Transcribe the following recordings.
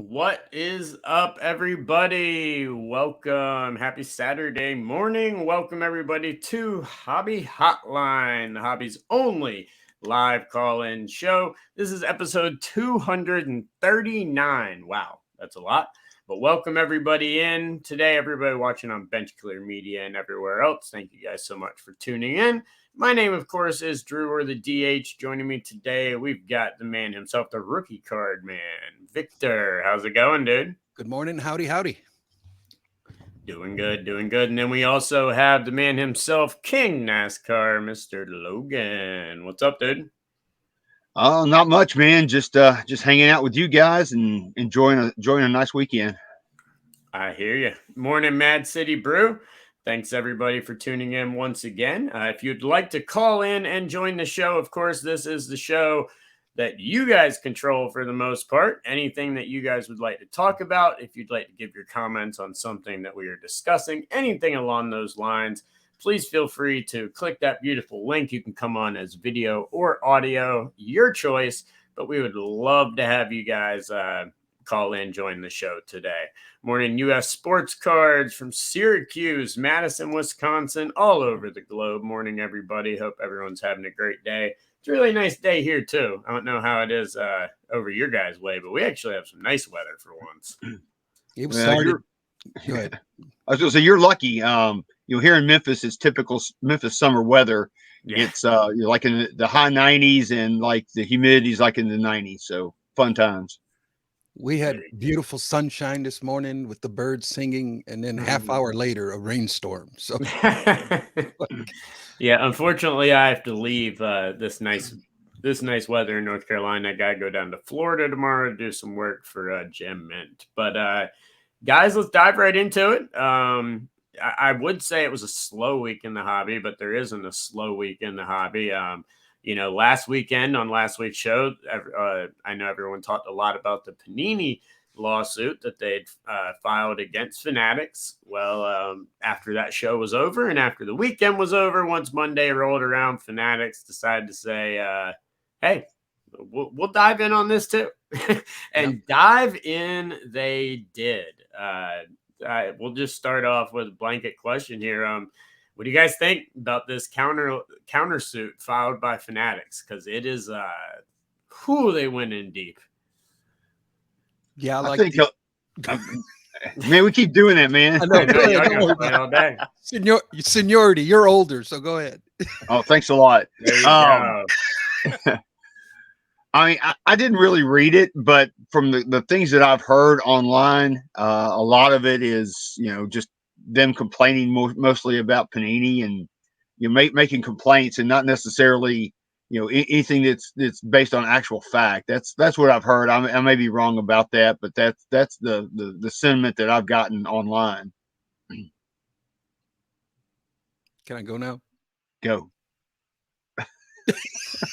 What is up, everybody? Welcome. Happy Saturday morning. Welcome, everybody, to Hobby Hotline, the hobby's only live call in show. This is episode 239. Wow, that's a lot. But welcome, everybody, in today. Everybody watching on Bench Clear Media and everywhere else. Thank you guys so much for tuning in. My name, of course, is Drew, or the DH. Joining me today, we've got the man himself, the rookie card man, Victor. How's it going, dude? Good morning. Howdy. Doing good, doing good. And then we also have the man himself, King NASCAR, Mr. Logan. What's up, dude? Oh, not much, man. Just hanging out with you guys and enjoying a nice weekend. I hear you. Morning, Mad City Brew. Thanks, everybody, for tuning in once again. If you'd like to call in and join the show, of course, this is the show that you guys control for the most part. Anything that you guys would like to talk about, if you'd like to give your comments on something that we are discussing, anything along those lines, please feel free to click that beautiful link. You can come on as video or audio, your choice, but we would love to have you guys call in, join the show today. Morning U.S. sports cards from Syracuse, Madison, Wisconsin, all over the globe. Morning, everybody. Hope everyone's having a great day. It's a really nice day here, too. I don't know how it is over your guys' way, but we actually have some nice weather for once. It was started. Go ahead. I was going to say, you're lucky. Here in Memphis, it's typical Memphis summer weather. Yeah. It's you're like in the high 90s and like the humidity's like in the 90s. So fun times. We had beautiful sunshine this morning with the birds singing, and then half hour later, a rainstorm. So, yeah, unfortunately, I have to leave this nice weather in North Carolina. I got to go down to Florida tomorrow to do some work for Gem Mint. But guys, let's dive right into it. I would say it was a slow week in the hobby, but there isn't a slow week in the hobby. Last weekend on last week's show, I know everyone talked a lot about the Panini lawsuit that they'd filed against Fanatics. Well, after that show was over and after the weekend was over, once Monday rolled around, Fanatics decided to say, hey, we'll dive in on this too. And dive in they did. We'll just start off with a blanket question here. What do you guys think about this countersuit filed by Fanatics? Because it is, they went in deep. Yeah, I think man, we keep doing that, man. I know all day. Seniority, you're older, so go ahead. Oh, thanks a lot. There you go. I mean, I didn't really read it, but from the things that I've heard online, a lot of it is, just them complaining mostly about Panini and making complaints and not necessarily anything that's based on actual fact. That's what I've heard. I may be wrong about that, but that's the sentiment that I've gotten online. Can I go now? Go.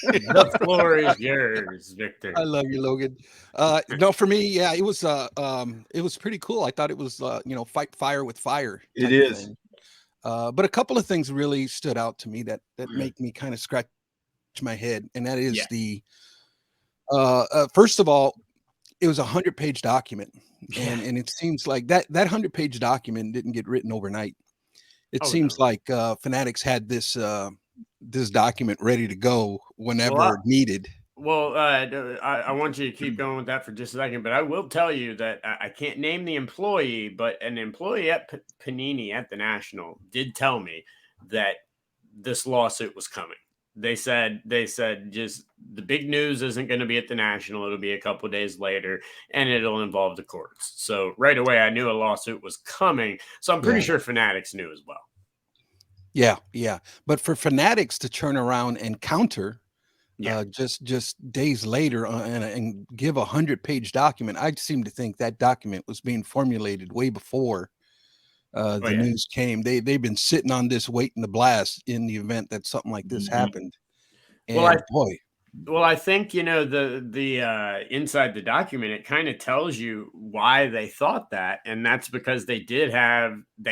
The floor is yours, Victor. I love you, Logan. No, for me, yeah, it was pretty cool. I thought it was fight fire with fire. It is. But a couple of things really stood out to me that make me kind of scratch my head, and that is the first of all, it was a 100-page document, and it seems like that 100-page document didn't get written overnight. It seems like Fanatics had this document ready to go whenever needed. Well, I want you to keep going with that for just a second, but I will tell you that I can't name the employee, but an employee at Panini at the National did tell me that this lawsuit was coming. They said just the big news isn't going to be at the National. It'll be a couple of days later, and it'll involve the courts. So right away, I knew a lawsuit was coming. So I'm pretty sure Fanatics knew as well. Yeah. But for Fanatics to turn around and counter just days later and give a 100-page document, I seem to think that document was being formulated way before the news came. They've been sitting on this waiting to blast in the event that something like this happened. And I think the inside the document, it kind of tells you why they thought that, and that's because they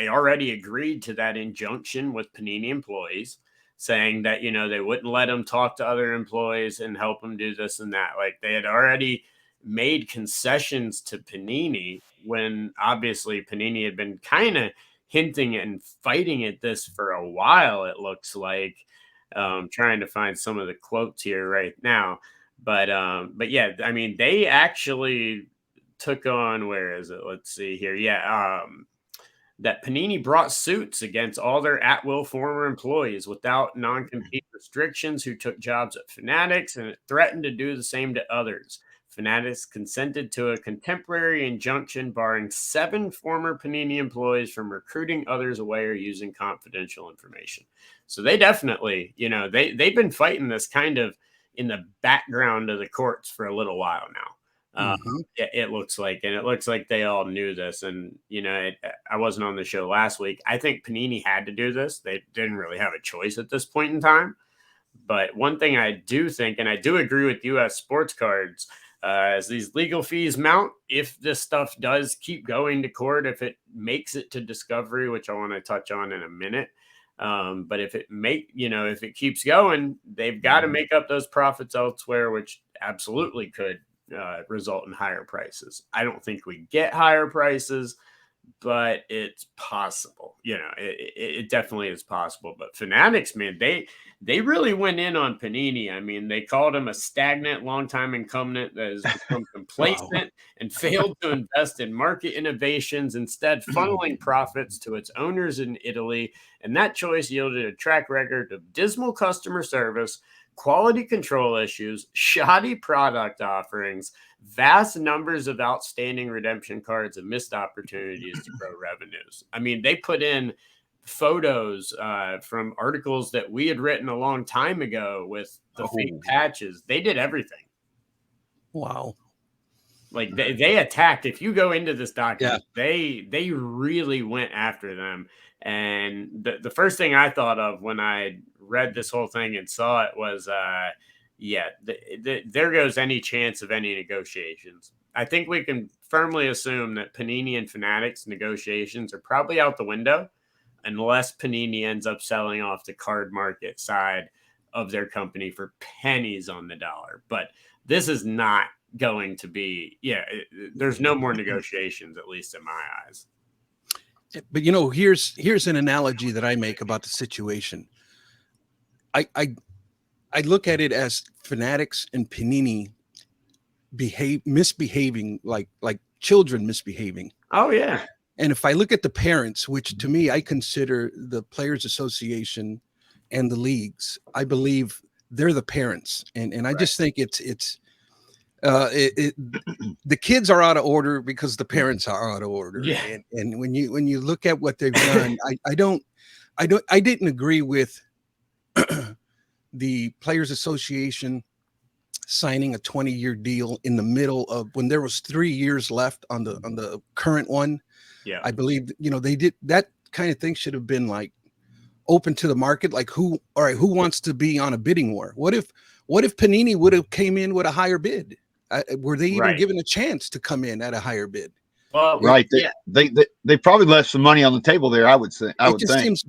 already agreed to that injunction with Panini employees, saying that they wouldn't let them talk to other employees and help them do this and that. Like they had already made concessions to Panini when obviously Panini had been kind of hinting and fighting at this for a while, it looks like. Trying to find some of the quotes here right now. But yeah, I mean, they actually took on, where is it? Let's see here. Yeah. That Panini brought suits against all their at-will former employees without non-compete restrictions who took jobs at Fanatics, and it threatened to do the same to others. Fanatics consented to a contemporary injunction barring 7 former Panini employees from recruiting others away or using confidential information. So they definitely, they've been fighting this kind of in the background of the courts for a little while now. It looks like, and it looks like they all knew this. And, I wasn't on the show last week. I think Panini had to do this. They didn't really have a choice at this point in time. But one thing I do think, and I do agree with US Sports Cards, as these legal fees mount, if this stuff does keep going to court, if it makes it to discovery, which I want to touch on in a minute. But if it keeps going, they've got to make up those profits elsewhere, which absolutely could result in higher prices. I don't think we get higher prices, but it's possible. It definitely is possible. But Fanatics, man, they really went in on Panini. I mean, they called him a stagnant, longtime incumbent that has become complacent and failed to invest in market innovations, instead funneling profits to its owners in Italy. And that choice yielded a track record of dismal customer service, quality control issues, shoddy product offerings, vast numbers of outstanding redemption cards, and missed opportunities to grow revenues. I mean, they put in photos from articles that we had written a long time ago with the fake patches. They did everything. Wow. Like they attacked. If you go into this document, they really went after them. And the first thing I thought of when I read this whole thing and saw it was, there goes any chance of any negotiations. I think we can firmly assume that Panini and Fanatics negotiations are probably out the window unless Panini ends up selling off the card market side of their company for pennies on the dollar. But this is not going to be, there's no more negotiations, at least in my eyes. But here's an analogy that I make about the situation. I look at it as Fanatics and Panini misbehaving like children misbehaving. Oh yeah. And if I look at the parents, which to me I consider the Players Association and the leagues, I believe they're the parents, and I just think it's the kids are out of order because the parents are out of order. Yeah. And when you look at what they've done, I didn't agree with the Players Association signing a 20-year deal in the middle of when there was 3 years left on the current one. Yeah. I believe, they did that kind of thing should have been like open to the market. Like who wants to be on a bidding war? What if Panini would have came in with a higher bid? Were they even given a chance to come in at a higher bid? Well, right. They probably left some money on the table there. I would say. It just seems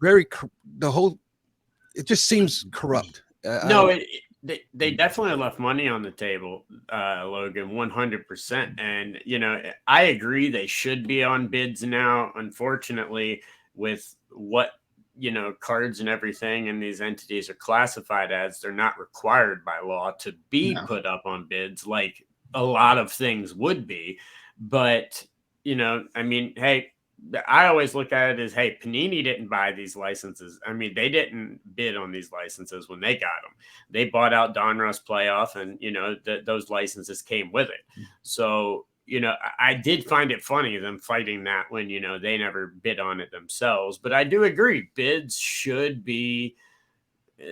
it just seems corrupt. They definitely left money on the table, Logan, 100%. And, I agree they should be on bids now. Unfortunately, with what, cards and everything and these entities are classified as, they're not required by law to be put up on bids like a lot of things would be. But, hey, I always look at it as, hey, Panini didn't buy these licenses. I mean, they didn't bid on these licenses when they got them. They bought out Donruss Playoff, and, those licenses came with it. So, I did find it funny them fighting that when, they never bid on it themselves. But I do agree, bids should be,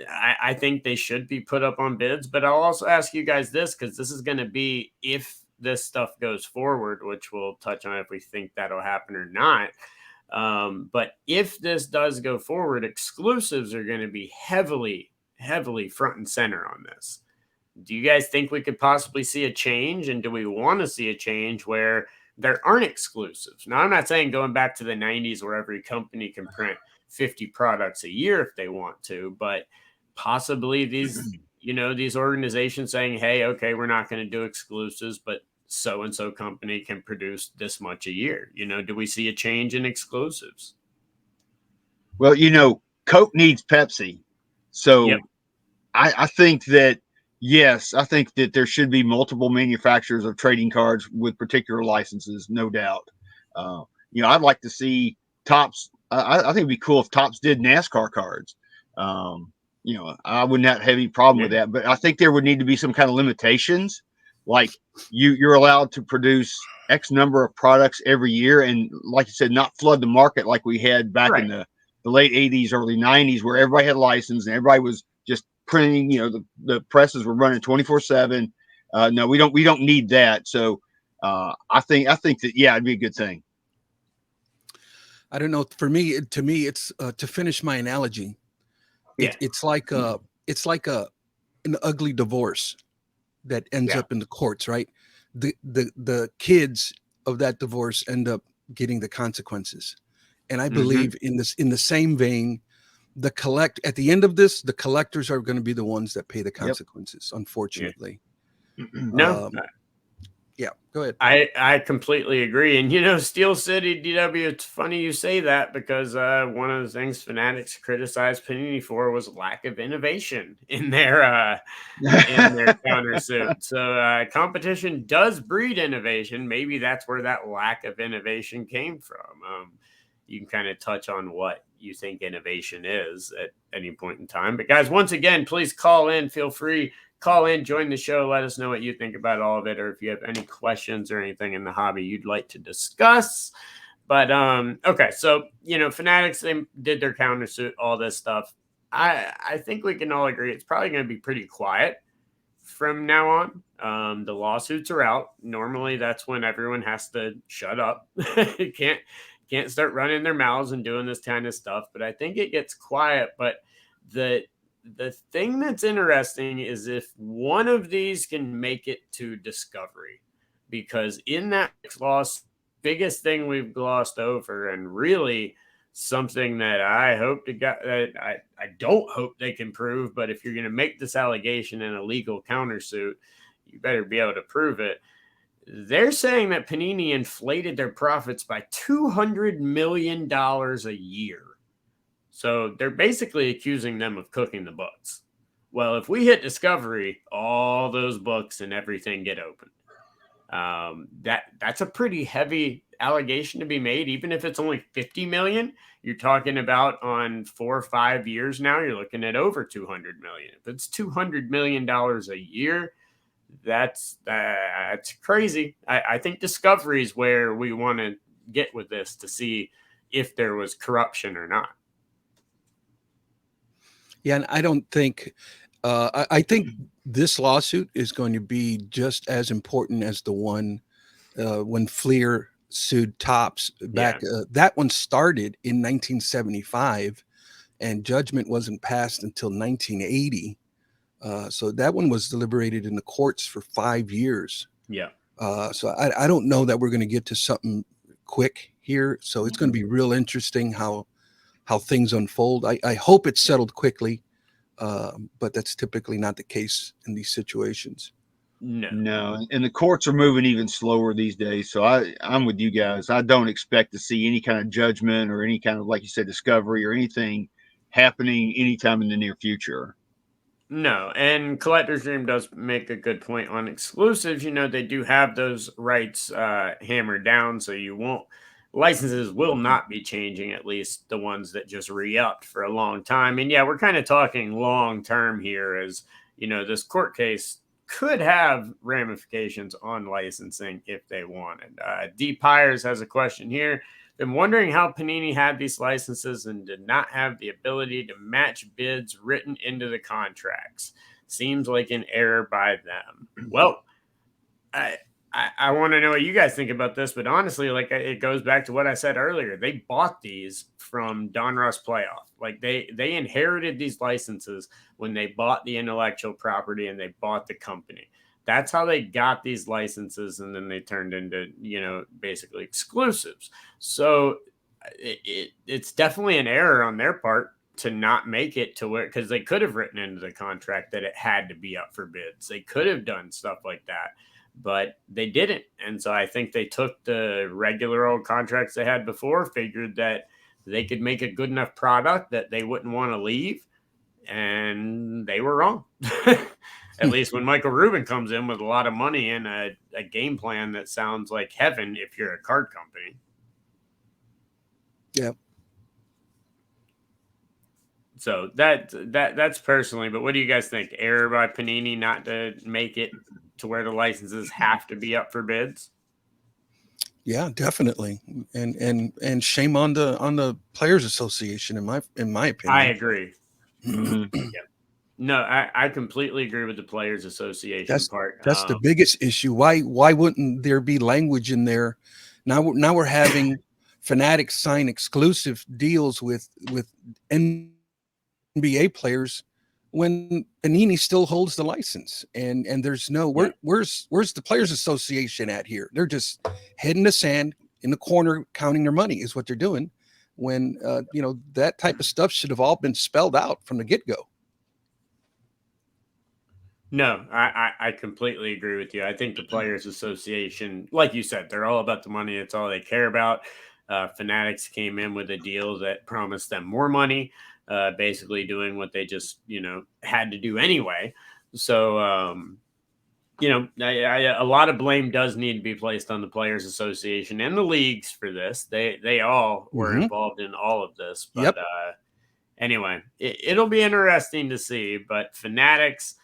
I think they should be put up on bids. But I'll also ask you guys this, because this is going to be if this stuff goes forward, which we'll touch on if we think that'll happen or not. But if this does go forward, exclusives are going to be heavily front and center on this. Do you guys think we could possibly see a change? And do we want to see a change where there aren't exclusives? Now, I'm not saying going back to the 90s where every company can print 50 products a year if they want to, but possibly these organizations saying, hey, okay, we're not going to do exclusives, but so and so company can produce this much a year. Do we see a change in exclusives? Well, Coke needs Pepsi. Yep. So I think that, yes, I think that there should be multiple manufacturers of trading cards with particular licenses, no doubt. Uh, I'd like to see Tops. I think it'd be cool if Tops did NASCAR cards. I would not have any problem with that, but I think there would need to be some kind of limitations, like you're allowed to produce X number of products every year, and like you said, not flood the market like we had back in the late 80s, early 90s, where everybody had a license and everybody was just printing. The presses were running 24/7. No, we don't need that. So I think that, yeah, it'd be a good thing. I don't know. For me, to me, it's to finish my analogy. It's like an ugly divorce that ends up in the courts, right? The kids of that divorce end up getting the consequences. And I believe in the same vein, at the end of this, the collectors are going to be the ones that pay the consequences, unfortunately. No. Yeah, go ahead. I completely agree. And Steel City DW, it's funny you say that, because one of the things Fanatics criticized Panini for was lack of innovation in their countersuit. So competition does breed innovation. Maybe that's where that lack of innovation came from. You can kind of touch on what you think innovation is at any point in time. But guys, once again, please call in. Feel free. Call in, join the show. Let us know what you think about all of it, or if you have any questions or anything in the hobby you'd like to discuss. But okay, so Fanatics, they did their countersuit, all this stuff. I think we can all agree it's probably going to be pretty quiet from now on. The lawsuits are out. Normally, that's when everyone has to shut up. can't start running their mouths and doing this kind of stuff. But I think it gets quiet. But the thing that's interesting is if one of these can make it to discovery, because in that loss, biggest thing we've glossed over, and really something that I hope to get, I don't hope they can prove, but if you're going to make this allegation in a legal countersuit, you better be able to prove it. They're saying that Panini inflated their profits by $200 million a year. So they're basically accusing them of cooking the books. Well, if we hit discovery, all those books and everything get opened. That's a pretty heavy allegation to be made, even if it's only 50 million. You're talking about on 4 or 5 years now, you're looking at over 200 million. If it's $200 million a year, that's crazy. I think discovery is where we want to get with this to see if there was corruption or not. Yeah, and I don't think I think this lawsuit is going to be just as important as the one when Fleer sued Topps back. That one started in 1975, and judgment wasn't passed until 1980. So that one was deliberated in the courts for 5 years. Yeah. So I don't know that we're going to get to something quick here. So it's going to be real interesting how things unfold. I hope it's settled quickly. But that's typically not the case in these situations. No, and the courts are moving even slower these days. So I'm with you guys. I don't expect to see any kind of judgment or any kind of, like you said, discovery or anything happening anytime in the near future. No, and Collector's Dream does make a good point on exclusives. They do have those rights hammered down, so licenses will not be changing, at least the ones that just re-upped for a long time. And yeah, we're kind of talking long term here, as this court case could have ramifications on licensing if they wanted. D. Pyres has a question here. Been wondering how Panini had these licenses and did not have the ability to match bids written into the contracts. Seems like an error by them. Well, I want to know what you guys think about this, but honestly, like, it goes back to what I said earlier. They bought these from Donruss Playoff. Like, they inherited these licenses when they bought the intellectual property and they bought the company. That's how they got these licenses, and then they turned into, basically exclusives. So it's definitely an error on their part to not make it to where, because they could have written into the contract that it had to be up for bids. They could have done stuff like that. but they didn't. And so I think they took the regular old contracts they had before, figured that they could make a good enough product that they wouldn't want to leave, and they were wrong. At least when Michael Rubin comes in with a lot of money and a game plan that sounds like heaven if you're a card company. Yeah. So that's personally, but what do you guys think? Error by Panini not to make it to where the licenses have to be up for bids? Yeah, definitely. And shame on the Players Association in my opinion. I agree. Mhm. Yeah. No, I completely agree with the Players Association part. That's the biggest issue. Why wouldn't there be language in there? Now we're having Fanatics sign exclusive deals with NBA players when Panini still holds the license, and there's no where's the Players Association at here? They're just head in the sand in the corner counting their money is what they're doing. When that type of stuff should have all been spelled out from the get-go. No, I completely agree with you. I think the Players Association, like you said, they're all about the money. It's all they care about. Fanatics came in with a deal that promised them more money, basically doing what they just, had to do anyway. So, a lot of blame does need to be placed on the Players Association and the leagues for this. They all were involved in all of this. But anyway, it'll be interesting to see. But Fanatics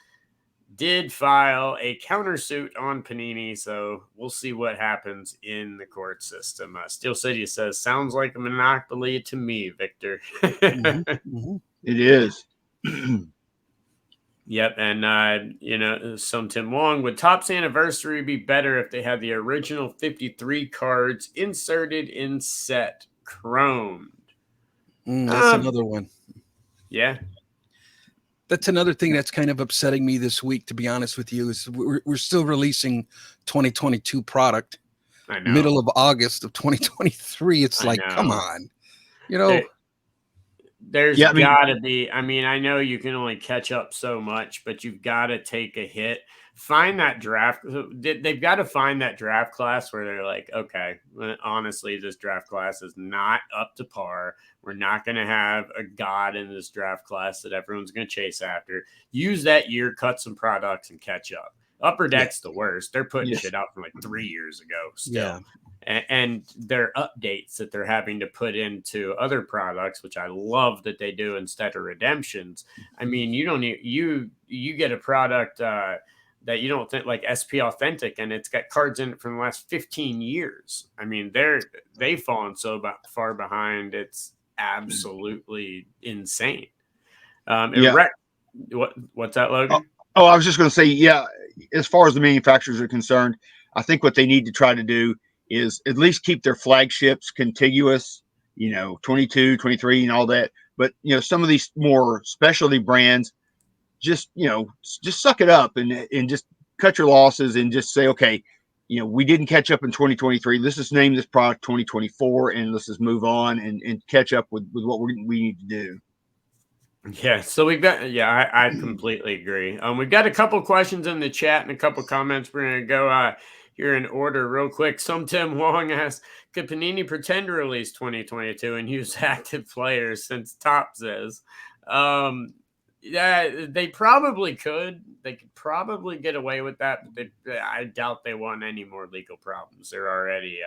did file a countersuit on Panini, so we'll see what happens in the court system. Steel City says, sounds like a monopoly to me, Victor. It is. Yep, and some Tim Wong, would Topps Anniversary be better if they had the original 53 cards inserted in set chromed? That's another one. Yeah. That's another thing that's kind of upsetting me this week, to be honest with you, is we're still releasing 2022 product. I know. Middle of August of 2023. It's like, come on. There's got to be. I mean, I know you can only catch up so much, but you've got to take a hit. Find that draft. They've got to find that draft class where they're like, okay, honestly, this draft class is not up to par. We're not going to have a god in this draft class that everyone's going to chase after. Use that year, cut some products, and catch up. Upper Deck's the worst. They're putting shit out from like 3 years ago still. Yeah. And their updates that they're having to put into other products, which I love that they do instead of redemptions. I mean, you don't need, you get a product that you don't think, like SP Authentic, and it's got cards in it from the last 15 years. I mean, they've fallen so far behind. It's absolutely insane. What's that, Logan? Oh, I was just going to say, as far as the manufacturers are concerned, I think what they need to try to do is at least keep their flagships contiguous, 22, 23 and all that. But, some of these more specialty brands, just suck it up and just cut your losses and just say, okay, we didn't catch up in 2023. Let's just name this product 2024 and let's just move on and catch up with what we need to do. Yeah, so we've got, I completely agree. We've got a couple questions in the chat and a couple comments. We're going to go here in order real quick. Some Tim Wong asks, could Panini pretend to release 2022 and use active players since Topps is? Yeah, they probably could. They could probably get away with that, but I doubt they want any more legal problems. They're already,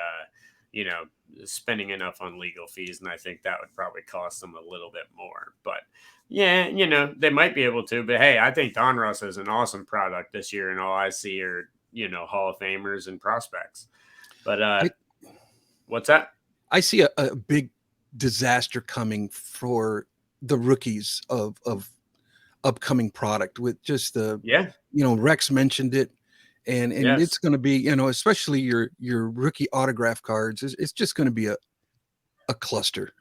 spending enough on legal fees, and I think that would probably cost them a little bit more. But yeah, they might be able to. But hey, I think Donruss is an awesome product this year, and all I see are Hall of Famers and prospects. But what's that? I see a big disaster coming for the rookies of upcoming product with just Rex mentioned it, and it's going to be especially your rookie autograph cards. It's just going to be a cluster.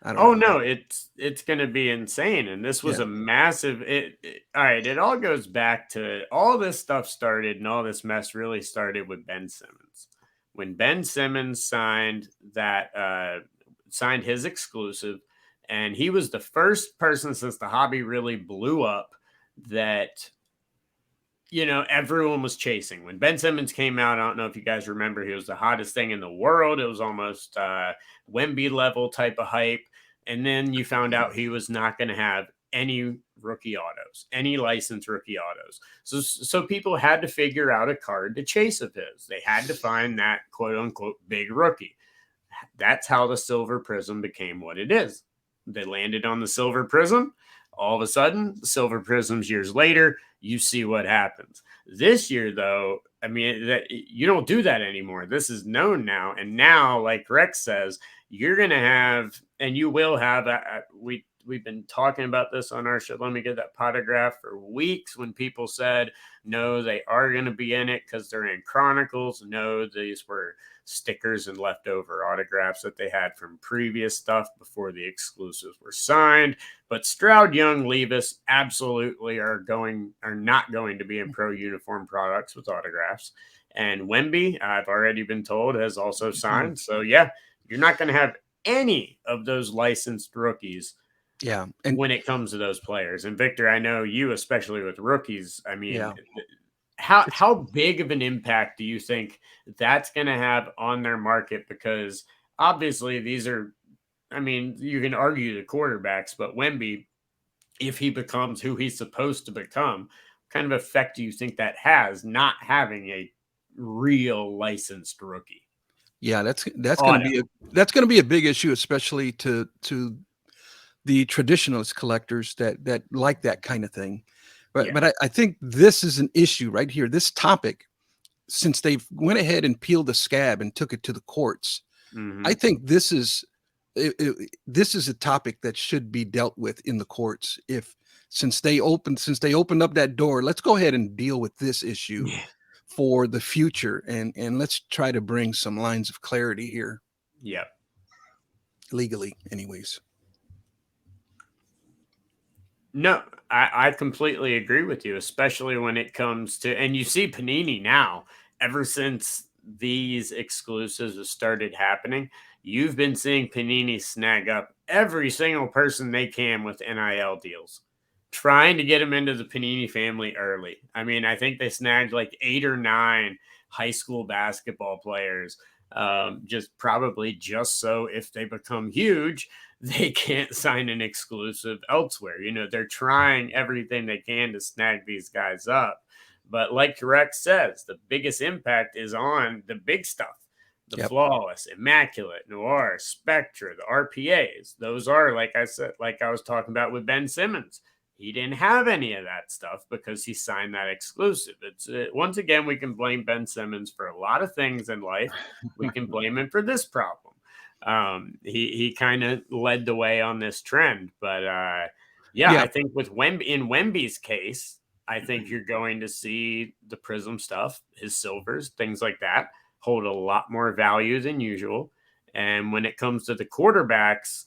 I don't know. No, it's going to be insane. And this was a massive. All right, it all goes back to all this stuff started, and all this mess really started with Ben Simmons. When Ben Simmons signed his exclusive, and he was the first person since the hobby really blew up that everyone was chasing. When Ben Simmons came out, I don't know if you guys remember, he was the hottest thing in the world. It was almost Wemby level type of hype. And then you found out he was not going to have any rookie autos, any licensed rookie autos. So people had to figure out a card to chase of his. They had to find that quote unquote big rookie. That's how the Silver Prism became what it is. They landed on the Silver Prism. All of a sudden, the Silver Prisms years later, you see what happens. This year, though, I mean, you don't do that anymore. This is known now. And now, like Rex says, you're going to have, and you will have, we've been talking about this on our show. Let me get that potograph for weeks when people said, no, they are going to be in it because they're in Chronicles. No, these were stickers and leftover autographs that they had from previous stuff before the exclusives were signed. But Stroud, Young, Levis absolutely are not going to be in pro uniform products with autographs. And Wemby, I've already been told, has also signed. So yeah, you're not going to have any of those licensed rookies. Yeah. And when it comes to those players, and Victor, I know you, especially with rookies, I mean, yeah. How big of an impact do you think that's going to have on their market? Because obviously these are, I mean, you can argue the quarterbacks, but Wemby, if he becomes who he's supposed to become, what kind of effect do you think that has not having a real licensed rookie? Yeah, that's going to be a big issue, especially to the traditionalist collectors that like that kind of thing. But I think this is an issue right here. This topic, since they've went ahead and peeled the scab and took it to the courts, I think this is a topic that should be dealt with in the courts. Since they opened up that door, let's go ahead and deal with this issue for the future, and let's try to bring some lines of clarity here. Yeah. Legally, anyways. No, I completely agree with you, especially when it comes to, and you see Panini now, ever since these exclusives have started happening, you've been seeing Panini snag up every single person they can with NIL deals, trying to get them into the Panini family early. I mean, I think they snagged like 8 or 9 high school basketball players, just so if they become huge, they can't sign an exclusive elsewhere. They're trying everything they can to snag these guys up. But like Rex says, the biggest impact is on the big stuff. The Flawless, Immaculate, Noir, Spectra, the RPAs. Those are, like I said, like I was talking about with Ben Simmons. He didn't have any of that stuff because he signed that exclusive. Once again, we can blame Ben Simmons for a lot of things in life. We can blame him for this problem. He kind of led the way on this trend, but I think with Wemby's case, I think you're going to see the Prism stuff, his silvers, things like that, hold a lot more value than usual. And when it comes to the quarterbacks,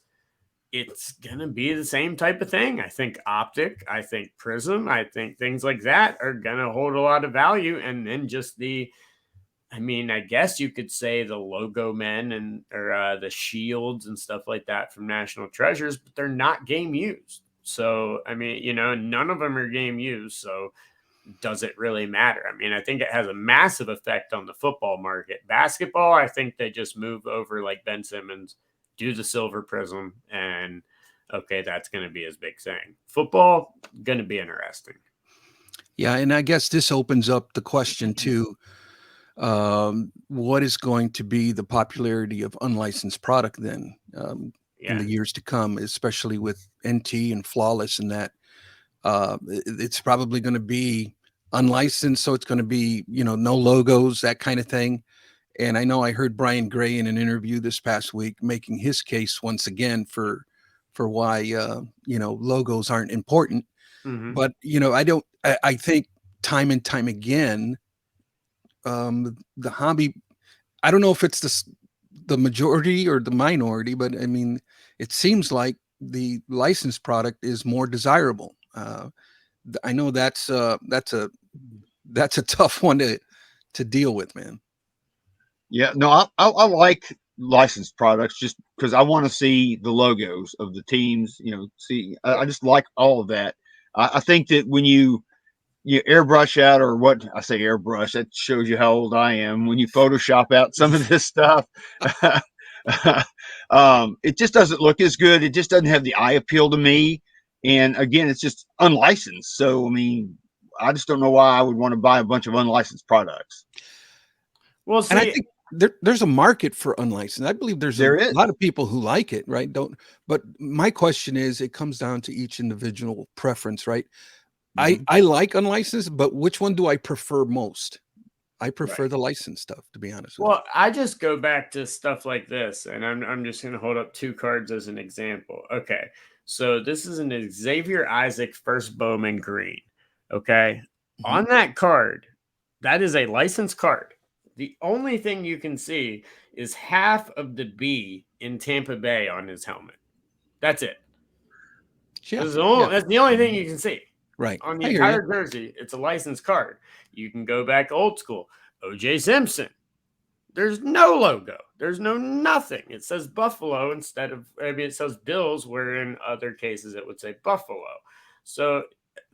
it's going to be the same type of thing. I think Optic, I think Prism, I think things like that are going to hold a lot of value. And then just I guess you could say the logo men or the shields and stuff like that from National Treasures, but they're not game used. So, none of them are game used. So does it really matter? I think it has a massive effect on the football market. Basketball, I think they just move over like Ben Simmons, do the Silver Prism, and okay, that's going to be his big thing. Football, going to be interesting. Yeah, and I guess this opens up the question too. What is going to be the popularity of unlicensed product then in the years to come, especially with NT and Flawless and that? It's probably going to be unlicensed, so it's going to be no logos, that kind of thing. And I know I heard Brian Gray in an interview this past week making his case once again for why logos aren't important. But I think time and time again, the hobby, I don't know if it's the majority or the minority, but it seems like the licensed product is more desirable. I know that's a tough one to deal with, man. Yeah, no, I like licensed products just because I want to see the logos of the teams. I just like all of that. I think that when you you airbrush out, or what I say airbrush, that shows you how old I am. When you Photoshop out some of this stuff, it just doesn't look as good. It just doesn't have the eye appeal to me. And again, it's just unlicensed. So, I mean, I just don't know why I would want to buy a bunch of unlicensed products. Well, And I see, think there's a market for unlicensed. I believe there's a lot of people who like it, right? But my question is, it comes down to each individual preference, right? I like unlicensed, but which one do I prefer most? I prefer the licensed stuff, to be honest with you. well, I just go back to stuff like this, and I'm just going to hold up 2 cards as an example. Okay, so this is an Xavier Isaac first Bowman green. Okay, on that card, that is a licensed card. The only thing you can see is half of the B in Tampa Bay on his helmet. That's it. Yeah, That's the only thing you can see. Right. On the entire jersey, it's a licensed card. You can go back old school. OJ Simpson. There's no logo. There's no nothing. It says Buffalo instead of, I mean, it says Bills, where in other cases it would say Buffalo. So,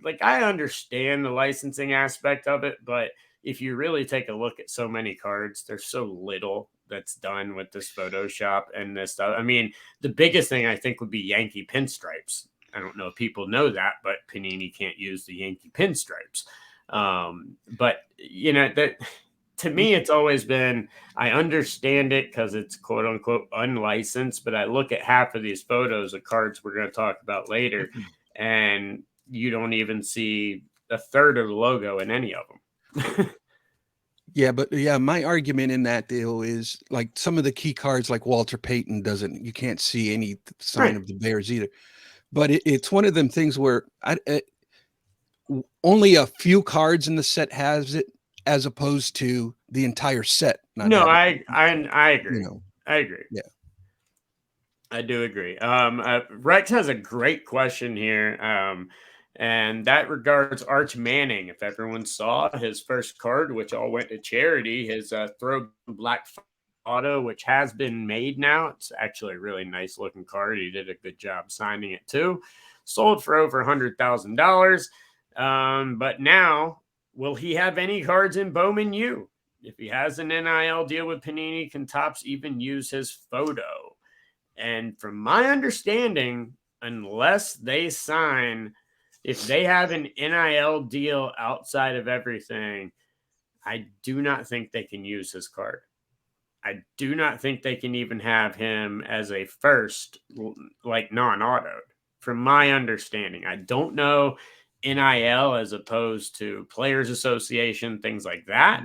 like, I understand the licensing aspect of it, but if you really take a look at so many cards, there's so little that's done with this Photoshop and this stuff. I mean, the biggest thing I think would be Yankee pinstripes. I don't know if people know that, but Panini can't use the Yankee pinstripes. But, you know, that to me, it's always been, I understand it because it's quote unquote unlicensed, but I look at half of these photos of cards we're going to talk about later, and you don't even see a third of the logo in any of them. Yeah, but my argument in that deal is, like, some of the key cards, like Walter Payton you can't see any sign of the Bears either. But it's one of them things where only a few cards in the set has it, as opposed to the entire set. No, I agree. You know, I agree. Yeah, I do agree. Rex has a great question here. And that regards Arch Manning. If everyone saw his first card, which all went to charity, his throw black auto, which has been made now. It's actually a really nice looking card. He did a good job signing it too. Sold for over $100,000. But now, will he have any cards in Bowman U? If he has an NIL deal with Panini, can Topps even use his photo? And from my understanding, unless they sign, if they have an NIL deal outside of everything, I do not think they can use his card. I do not think they can even have him as a first, like non-autoed, from my understanding. I don't know NIL as opposed to Players Association, things like that.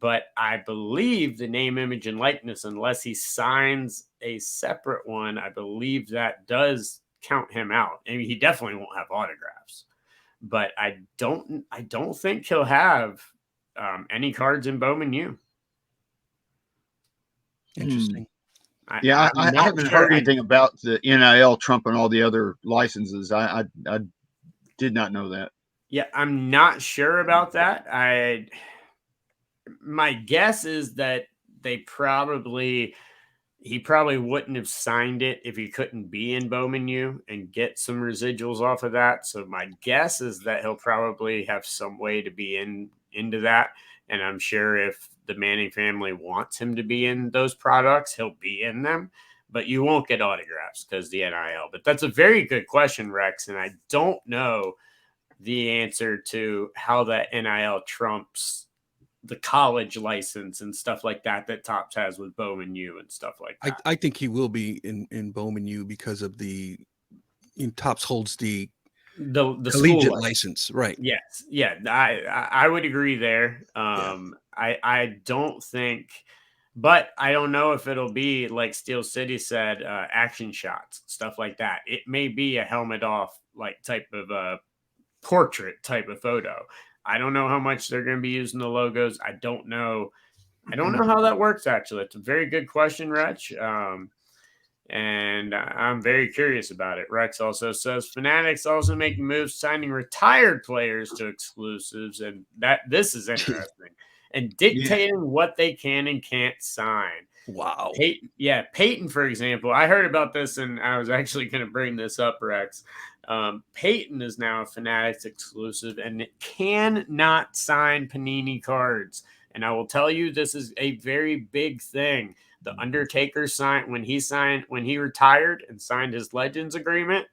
But I believe the name, image, and likeness, unless he signs a separate one, I believe that does count him out. I mean, he definitely won't have autographs, but I don't think he'll have any cards in Bowman U. Interesting. I haven't heard anything about the NIL trumping all the other licenses. I did not know that. Yeah, I'm not sure about that. My guess is that he probably wouldn't have signed it if he couldn't be in Bowman U and get some residuals off of that. So my guess is that he'll probably have some way to be into that. And I'm sure if the Manning family wants him to be in those products, he'll be in them. But you won't get autographs because the NIL. But that's a very good question, Rex. And I don't know the answer to how that NIL trumps the college license and stuff like that Topps has with Bowman U and stuff like that. I think he will be in Bowman U because of Topps holds the collegiate license, right? Yes, yeah, I would agree there. I don't think, but I don't know if it'll be like Steel City said, action shots, stuff like that. It may be a helmet off like type of portrait type of photo. I don't know how much they're going to be using the logos. I don't know how that works, actually. It's a very good question, Retch. And I'm very curious about it. Rex also says Fanatics also making moves, signing retired players to exclusives, and this is interesting, and dictating what they can and can't sign. Wow. Peyton, for example, I heard about this, and I was actually going to bring this up, Rex. Peyton is now a Fanatics exclusive and it cannot sign Panini cards. And I will tell you, this is a very big thing. The Undertaker signed when he retired and signed his Legends agreement.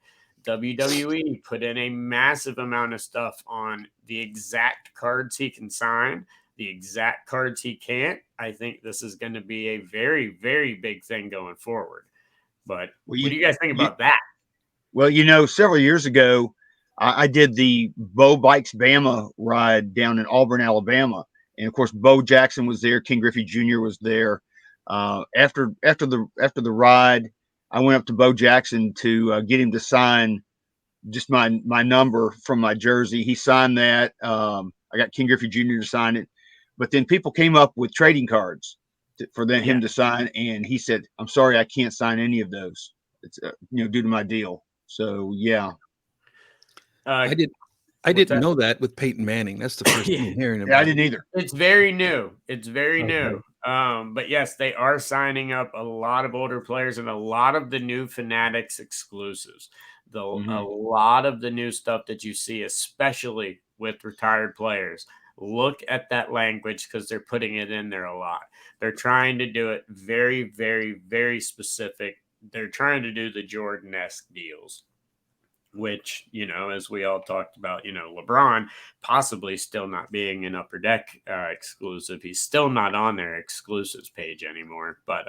WWE put in a massive amount of stuff on the exact cards he can sign, the exact cards he can't. I think this is going to be a very, very big thing going forward. But what do you guys think about that? Well, several years ago, I did the Bo Bikes Bama ride down in Auburn, Alabama, and of course, Bo Jackson was there. King Griffey Jr. was there. After the ride, I went up to Bo Jackson to get him to sign just my number from my jersey. He signed that. I got King Griffey Jr. to sign it, but then people came up with trading cards for him to sign, and he said, "I'm sorry, I can't sign any of those. It's due to my deal." So yeah, I didn't know that with Peyton Manning. That's the first thing I'm hearing about. Yeah, I didn't either. It's very new. It's very new. But yes, they are signing up a lot of older players and a lot of the new Fanatics exclusives. A lot of the new stuff that you see, especially with retired players. Look at that language because they're putting it in there a lot. They're trying to do it very, very, very specific. They're trying to do the Jordan-esque deals, which, as we all talked about, LeBron possibly still not being an Upper Deck exclusive. He's still not on their exclusives page anymore. But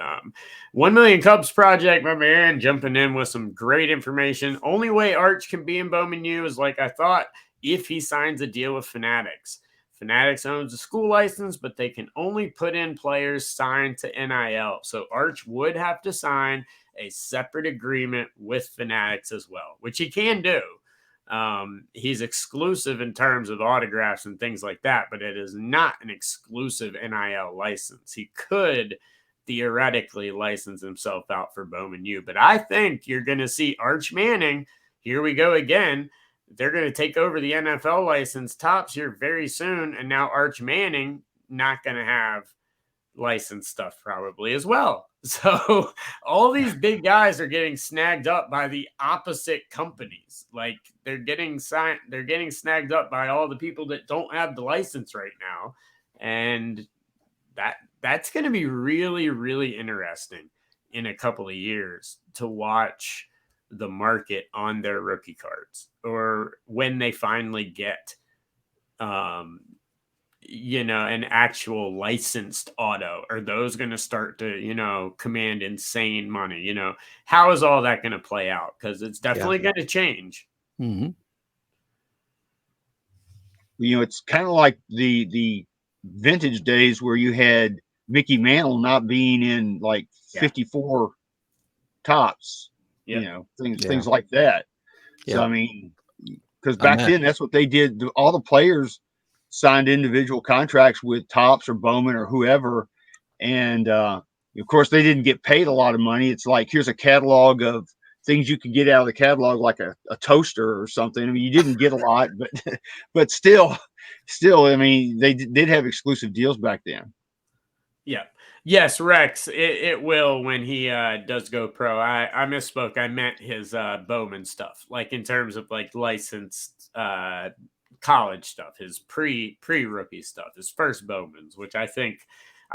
1 Million Cubs Project, my man, jumping in with some great information. Only way Arch can be in Bowman U is like I thought, if he signs a deal with Fanatics. Fanatics owns a school license, but they can only put in players signed to NIL. So Arch would have to sign a separate agreement with Fanatics as well, which he can do. He's exclusive in terms of autographs and things like that, but it is not an exclusive NIL license. He could theoretically license himself out for Bowman U, but I think you're going to see Arch Manning. Here we go again. They're going to take over the NFL license Tops here very soon. And now Arch Manning not going to have licensed stuff probably as well. So all these big guys are getting snagged up by the opposite companies. Like they're getting snagged up by all the people that don't have the license right now. And that's going to be really, really interesting in a couple of years to watch the market on their rookie cards, or when they finally get an actual licensed auto. Are those going to start to command insane money? How is all that going to play out? Because it's definitely going to change. It's kind of like the vintage days where you had Mickey Mantle not being in like 54 Tops. Things like that. So I mean, because back then that's what they did. All the players signed individual contracts with Tops or Bowman or whoever, and of course they didn't get paid a lot of money. It's like, here's a catalog of things you could get out of the catalog, like a toaster or something. I mean, you didn't get a lot, but still, I mean, they did have exclusive deals back then. Yeah. Yes, Rex, it will when he does go pro. I misspoke. I meant his Bowman stuff, like in terms of like licensed college stuff, his pre-rookie stuff, his first Bowmans, which I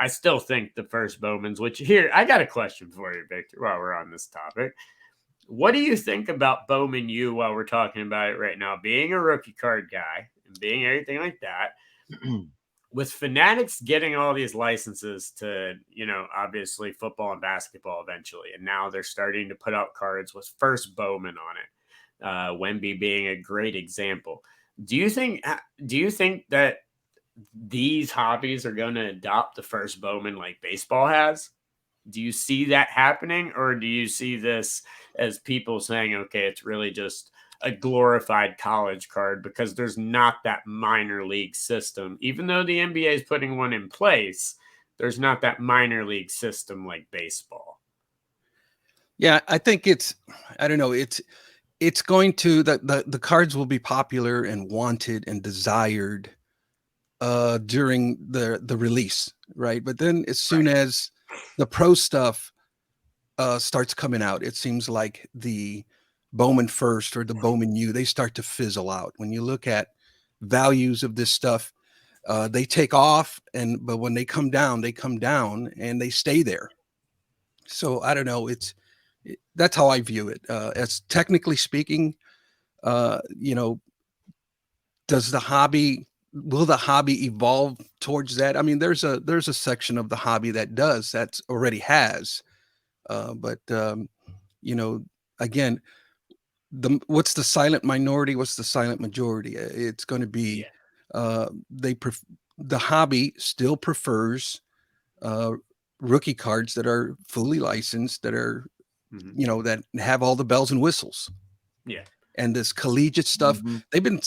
still think the first Bowmans, which here, I got a question for you, Victor, while we're on this topic. What do you think about Bowman U while we're talking about it right now, being a rookie card guy and being everything like that? With Fanatics getting all these licenses to, obviously football and basketball eventually, and now they're starting to put out cards with first Bowman on it, Wemby being a great example. Do you think that these hobbies are going to adopt the first Bowman like baseball has? Do you see that happening, or do you see this as people saying, okay, it's really just a glorified college card because there's not that minor league system? Even though the NBA is putting one in place, there's not that minor league system like baseball. Yeah, I think I don't know, it's going to, the cards will be popular and wanted and desired during the release, right? But then as soon as the pro stuff starts coming out, it seems like the Bowman First or the Bowman U, they start to fizzle out. When you look at values of this stuff, they take off, but when they come down and they stay there. So I don't know. That's how I view it. As technically speaking, you know, will the hobby evolve towards that? I mean, there's a section of the hobby that's already has, but you know, again, what's the silent minority? What's the silent majority? It's going to be, Yeah. uh, the hobby still prefers uh, rookie cards that are fully licensed, that are, Mhm. that have all the bells and whistles. Yeah. And this collegiate stuff, Mhm. they've been,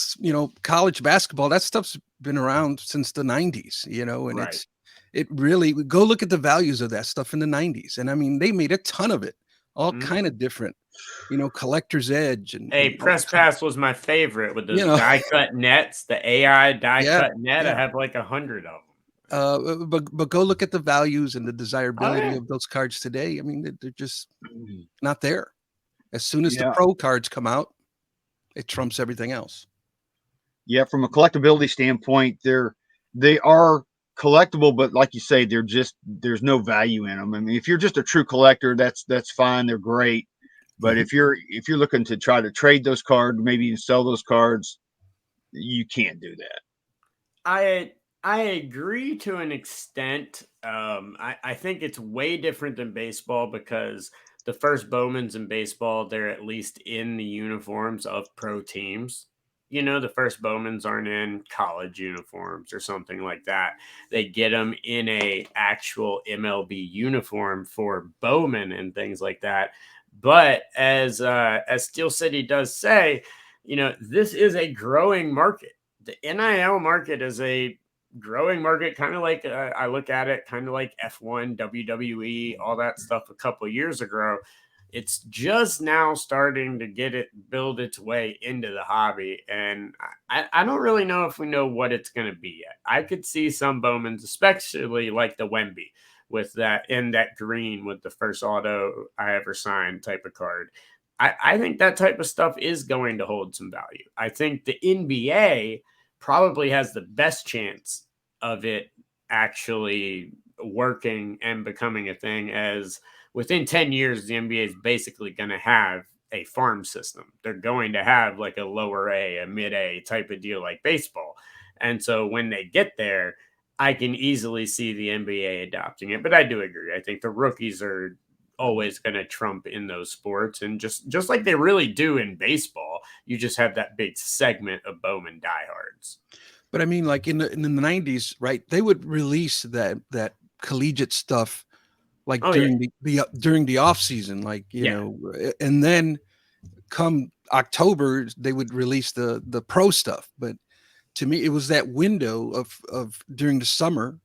college basketball, that stuff's been around since the 90s, and Right. it really, go look at the values of that stuff in the 90s. And I mean, they made a ton of it, all Mhm. kind of different, collector's edge Hey, and all Press Pass was my favorite with you those know, die cut nets, the AI die yeah, cut net. I yeah. have like 100 of them. But go look at the values and the Oh desirability yeah. of those cards today. I mean, they're just Mhm. not there. As soon as the Yeah. pro cards come out, it trumps everything else. Yeah. From a collectability standpoint, they are collectible, but like you say, there's no value in them. I mean, if you're just a true collector, that's fine. They're great. But Mhm. if you're looking to try to trade those cards, maybe even sell those cards, you can't do that. I I agree to an extent. I think it's way different than baseball because the first Bowmans in baseball, they're at least in the uniforms of pro teams. The first Bowmans aren't in college uniforms or something like that. They get them in a actual MLB uniform for Bowman and things like that. But as Steel City does say, this is a growing market. The NIL market is a growing market, kind of like I look at it kind of like F1, WWE, all that stuff a couple years ago. It's just now starting to build its way into the hobby. And I don't really know if we know what it's going to be yet. I could see some Bowmans, especially like the Wemby with that in that green with the first auto I ever signed type of card. I think that type of stuff is going to hold some value. I think the NBA probably has the best chance of it actually working and becoming a thing, as within 10 years the NBA is basically going to have a farm system. They're going to have like a lower A, a mid A type of deal like baseball. And so when they get there, I can easily see the NBA adopting it. But I do agree. I think the rookies are always going to trump in those sports, and just like they really do in baseball, you just have that big segment of Bowman diehards. But I mean, like in the 90s, right? They would release that collegiate stuff like Oh yeah. during the off season, like Yeah. and then come October they would release the pro stuff. But to me, it was that window of during the summer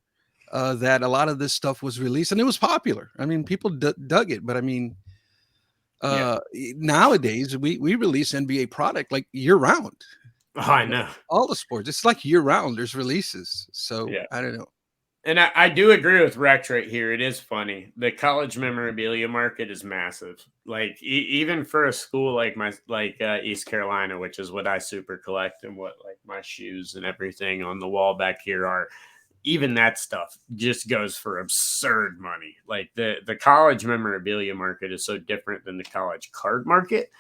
that a lot of this stuff was released, and it was popular. I mean, people dug it. But I mean, Yeah. nowadays we release NBA product like year round. Oh, I know. All the sports, it's like year round. There's releases, so Yeah. I don't know. And I do agree with Rex right here. It is funny. The college memorabilia market is massive. Like even for a school like East Carolina, which is what I super collect and what like my shoes and everything on the wall back here are, even that stuff just goes for absurd money. Like the college memorabilia market is so different than the college card market.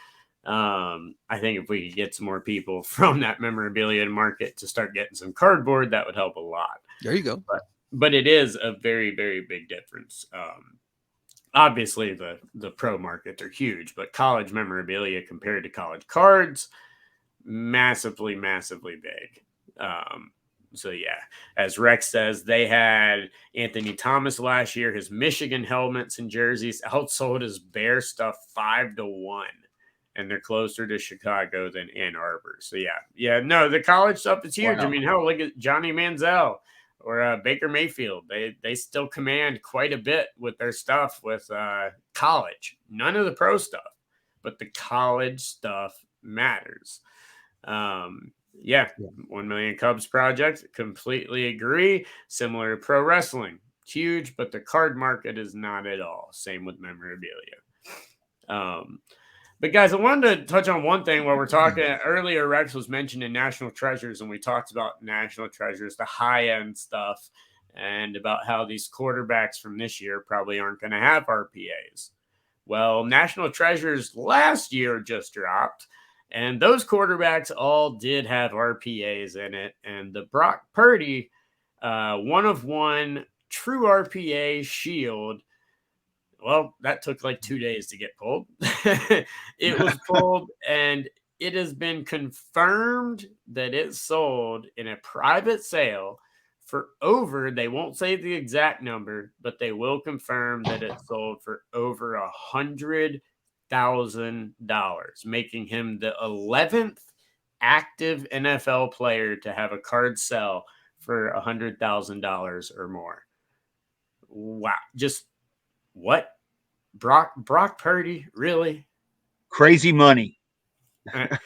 I think if we could get some more people from that memorabilia market to start getting some cardboard, that would help a lot. There you go. But it is a very, very big difference. Obviously the pro markets are huge, but college memorabilia compared to college cards, massively, massively big. So yeah, as Rex says, they had Anthony Thomas last year. His Michigan helmets and jerseys outsold his Bear stuff 5-1, and they're closer to Chicago than Ann Arbor. So yeah, no, the college stuff is huge. I Wow. mean, hell, look at Johnny Manziel or Baker Mayfield. They still command quite a bit with their stuff with college. None of the pro stuff, but the college stuff matters. Yeah, Yeah. 1 million Cubs project. Completely agree. Similar to pro wrestling, huge, but the card market is not at all. Same with memorabilia. Um, But guys, I wanted to touch on one thing while we're talking. Earlier, Rex was mentioning national treasures, and we talked about national treasures, the high end stuff, and about how these quarterbacks from this year probably aren't going to have RPAs. Well, national treasures last year just dropped, and those quarterbacks all did have RPAs in it. And the Brock Purdy 1 of 1 true RPA shield, well, that took like 2 days to get pulled. It was pulled, and it has been confirmed that it sold in a private sale for over, they won't say the exact number, but they will confirm that it sold for over $100,000, making him the 11th active NFL player to have a card sell for $100,000 or more. Wow. Just what? Brock Purdy, really? Crazy money.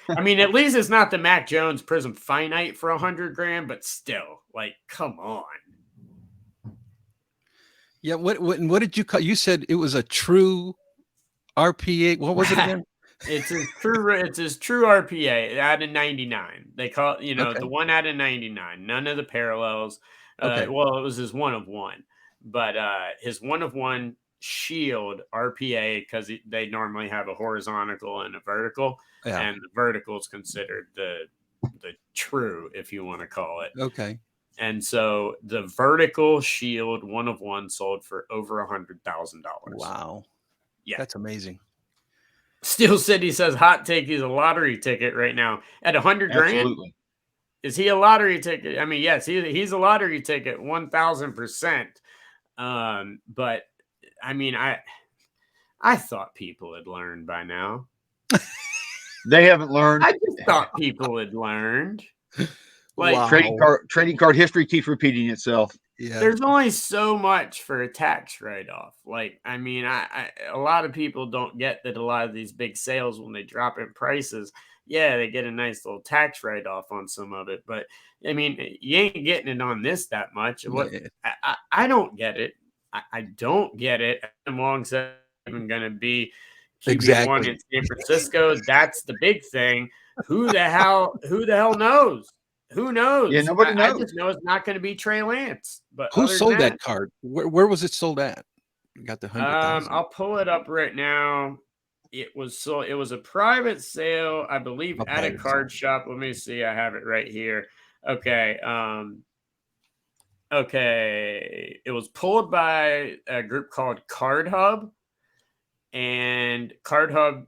I mean, at least it's not the Mac Jones Prism Finite for $100,000, but still, like, come on. Yeah. What did you call? You said it was a true RPA. What was it again? It's his true RPA out of 99. They call it, Okay. the one out of 99. None of the parallels. Okay. Well, it was his 1 of 1, but his 1 of 1 shield RPA, because they normally have a horizontal and a vertical, Yeah. and the vertical is considered the true, if you want to call it. Okay. And so the vertical shield 1 of 1 sold for over $100,000. Wow. Yeah, That's amazing. Steel City says hot take, he's a lottery ticket right now at $100,000. Absolutely. Is he a lottery ticket? I mean, yes, he's a lottery ticket, 1,000%. But I mean, I thought people had learned by now. They haven't learned. I just thought people had learned. Like, Wow. Trading card history keeps repeating itself. Yeah. There's only so much for a tax write-off. Like, I mean, a lot of people don't get that a lot of these big sales, when they drop in prices, yeah, they get a nice little tax write-off on some of it. But I mean, you ain't getting it on this that much. What Yeah. I don't get it. I don't get it. I'm long said I'm going to be QB1 in San Francisco. That's the big thing. Who the hell knows? Who knows? Yeah, nobody knows. I just know it's not going to be Trey Lance. But who sold that card? Where was it sold at? You got the 100,000. I'll pull it up right now. It was a private sale, I believe, at a card shop. Let me see. I have it right here. Okay. Okay. It was pulled by a group called Card Hub, and Card Hub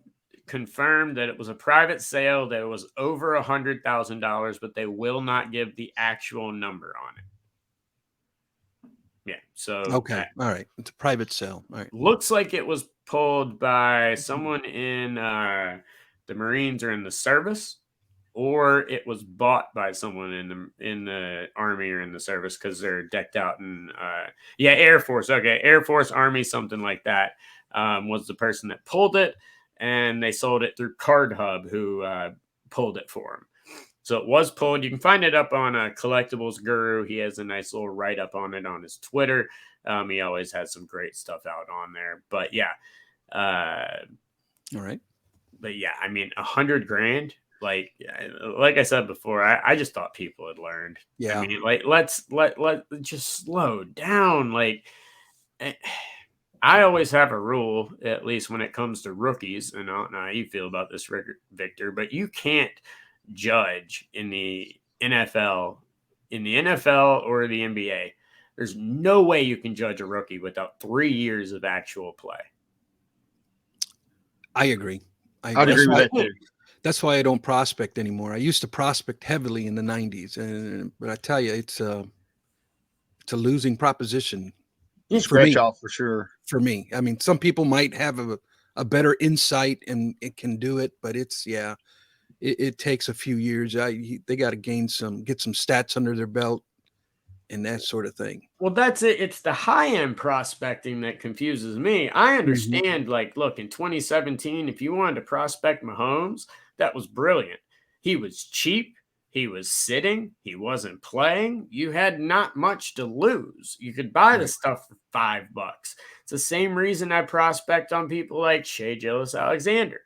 confirmed that it was a private sale, that it was over $100,000, but they will not give the actual number on it. Yeah. So okay. All right. It's a private sale. All right. Looks like it was pulled by someone in the Marines or in the service, or it was bought by someone in the Army or in the service, because they're decked out in Air Force. Okay, Air Force, Army, something like that, was the person that pulled it, and they sold it through Card Hub, who pulled it for them. So it was pulled. You can find it up on Collectibles Guru. He has a nice little write-up on it on his Twitter. He always has some great stuff out on there. But yeah. All right. But yeah, I mean, $100,000. Like I said before, I just thought people had learned. Yeah. I mean, like, let's just slow down. Like, I always have a rule, at least when it comes to rookies, and I don't know how you feel about this, Victor, but you can't judge in the NFL or the NBA. There's no way you can judge a rookie without 3 years of actual play. I agree. I'd agree with that too. That's why I don't prospect anymore. I used to prospect heavily in the 90s, but I tell you, it's a losing proposition. Scratch off for sure. For me, I mean, some people might have a better insight and it can do it, but it takes a few years. They got to get some stats under their belt and that sort of thing. Well, that's it. It's the high-end prospecting that confuses me. I understand, like, look, in 2017, if you wanted to prospect Mahomes, that was brilliant. He was cheap. He was sitting. He wasn't playing. You had not much to lose. You could buy the stuff for $5. It's the same reason I prospect on people like Shea Gilgeous-Alexander.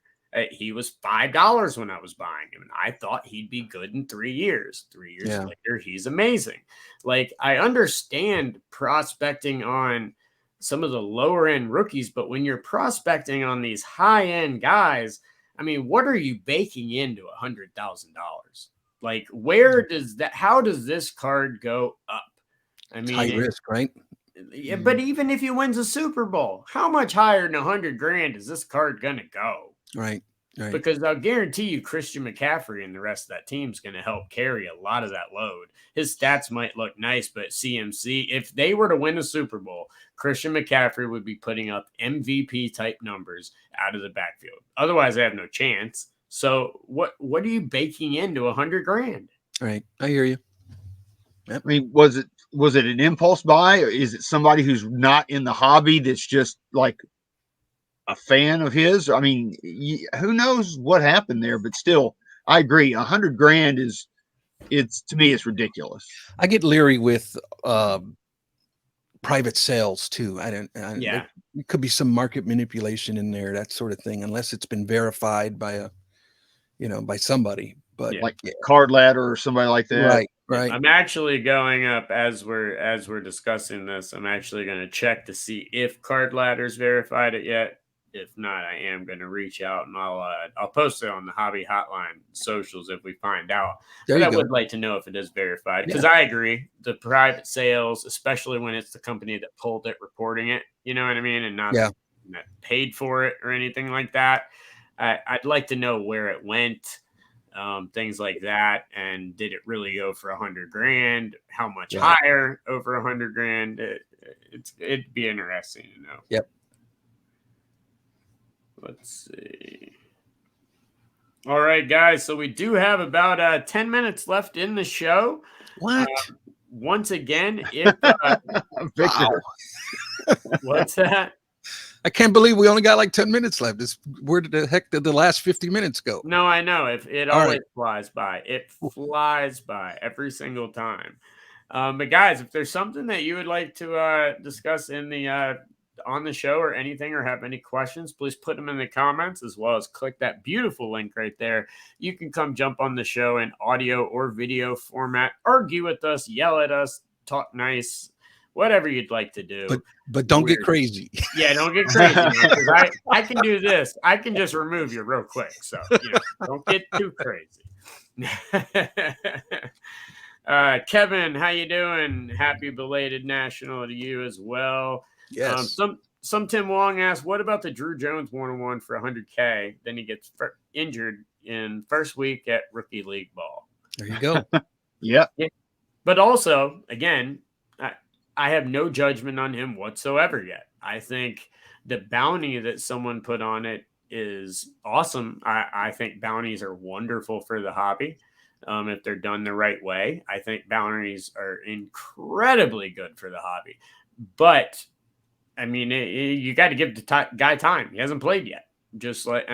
He was $5 when I was buying him, and I thought he'd be good in 3 years. 3 years Yeah. later, he's amazing. Like, I understand prospecting on some of the lower end rookies, but when you're prospecting on these high end guys, I mean, what are you baking into $100,000? Like, where does that? How does this card go up? I It's mean, high risk, right? yeah, but even if he wins a Super Bowl, how much higher than 100 grand is this card gonna go? Right. Right. Because I'll guarantee you Christian McCaffrey and the rest of that team is going to help carry a lot of that load. His stats might look nice, but CMC, if they were to win a Super Bowl, Christian McCaffrey would be putting up MVP type numbers out of the backfield. Otherwise, they have no chance. So what are you baking into 100 grand? Right. I hear you. I mean, was it an impulse buy, or is it somebody who's not in the hobby that's just like a fan of his? I mean, who knows what happened there? But still, I agree. 100 grand it's to me, it's ridiculous. I get leery with private sales too. Yeah. There could be some market manipulation in there, that sort of thing, unless it's been verified by by somebody. But like Card Ladder or somebody like that. Right. Right. I'm actually going up as we're discussing this. I'm actually going to check to see if Card Ladder's verified it yet. If not, I am going to reach out and I'll post it on the Hobby Hotline socials if we find out. But I would like to know if it is verified, because I agree, the private sales, especially when it's the company that pulled it, reporting it, you know what I mean, and not paid for it or anything like that. I'd like to know where it went. Things like that, and did it really go for 100 grand? How much higher over 100 grand? It'd be interesting to know. Yep. Let's see. All right, guys. So we do have about 10 minutes left in the show. What? Once again, if Victor, what's that? I can't believe we only got like 10 minutes left. Where the heck did the last 50 minutes go? No, I know. If it always flies by. It flies by every single time. But guys, if there's something that you would like to discuss in the on the show or anything, or have any questions, please put them in the comments, as well as click that beautiful link right there. You can come jump on the show in audio or video format, argue with us, yell at us, talk nice, whatever you'd like to do. But don't get crazy. Yeah, don't get crazy. Because I can do this. I can just remove you real quick. So don't get too crazy. Kevin, how you doing? Happy belated national to you as well. Yes. Some Tim Wong asked, what about the Drew Jones 1-on-1 for 100K? Then he gets injured in first week at rookie league ball. There you go. Yeah. But also, again, I have no judgment on him whatsoever yet. I think the bounty that someone put on it is awesome. I think bounties are wonderful for the hobby. If they're done the right way, I think bounties are incredibly good for the hobby. But I mean, you got to give the guy time. He hasn't played yet. Just like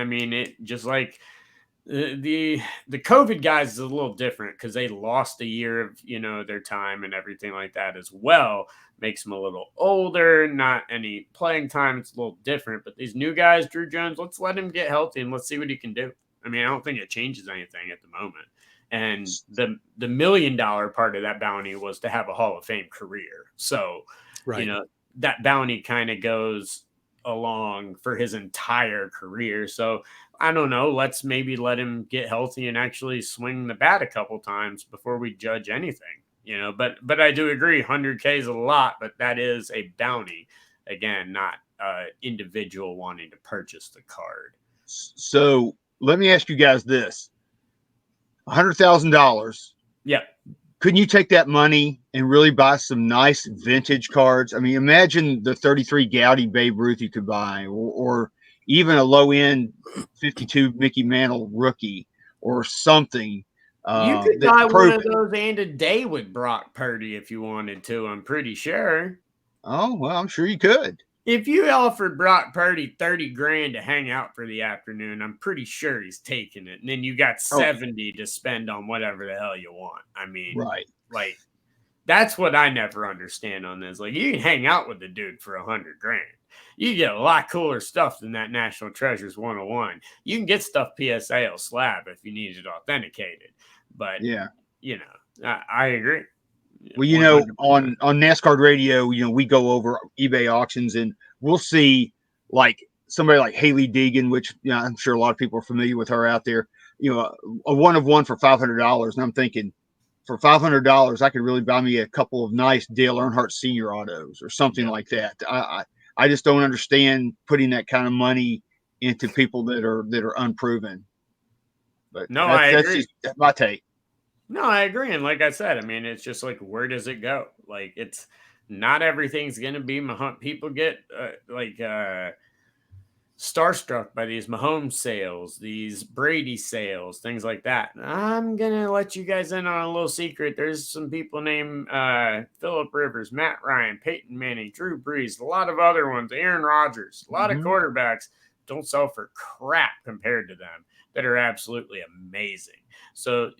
the COVID guys is a little different, because they lost a year of their time and everything like that as well. Makes them a little older, not any playing time. It's a little different. But these new guys, Drew Jones, let's let him get healthy and let's see what he can do. I mean, I don't think it changes anything at the moment. And the $1 million part of that bounty was to have a Hall of Fame career. So, that bounty kind of goes along for his entire career. So I don't know. Let's maybe let him get healthy and actually swing the bat a couple times before we judge anything. But I do agree, 100K is a lot, but that is a bounty. Again, not individual wanting to purchase the card. So let me ask you guys this: $100,000. Yeah. Couldn't you take that money and really buy some nice vintage cards? I mean, imagine the 33 Gaudy Babe Ruth you could buy, or even a low end 52 Mickey Mantle rookie or something. You could buy one of those and a day with Brock Purdy if you wanted to. I'm pretty sure. Oh, well, I'm sure you could. If you offered Brock Purdy 30 grand to hang out for the afternoon, I'm pretty sure he's taking it. And then you got 70 to spend on whatever the hell you want. I mean, right. Like, That's what I never understand on this. Like, you can hang out with the dude for $100,000. You get a lot cooler stuff than that National Treasures 101. You can get stuff PSA will slab if you need it authenticated. But, Yeah. you know, I agree. Well, you know, on NASCAR radio, you know, we go over eBay auctions and we'll see like somebody like Haley Deegan, which, you know, I'm sure a lot of people are familiar with her out there, you know, a one of one for $500. And I'm thinking, for $500, I could really buy me a couple of nice Dale Earnhardt Senior autos or something like that. I just don't understand putting that kind of money into people that are unproven. But no, I agree. That's my take. No, I agree. And like I said, I mean, it's just like, where does it go? Like, it's not everything's going to be Mahomes. People get starstruck by these Mahomes sales, these Brady sales, things like that. I'm going to let you guys in on a little secret. There's some people named Phillip Rivers, Matt Ryan, Peyton Manning, Drew Brees, a lot of other ones, Aaron Rodgers, a lot of quarterbacks don't sell for crap compared to them that are absolutely amazing. So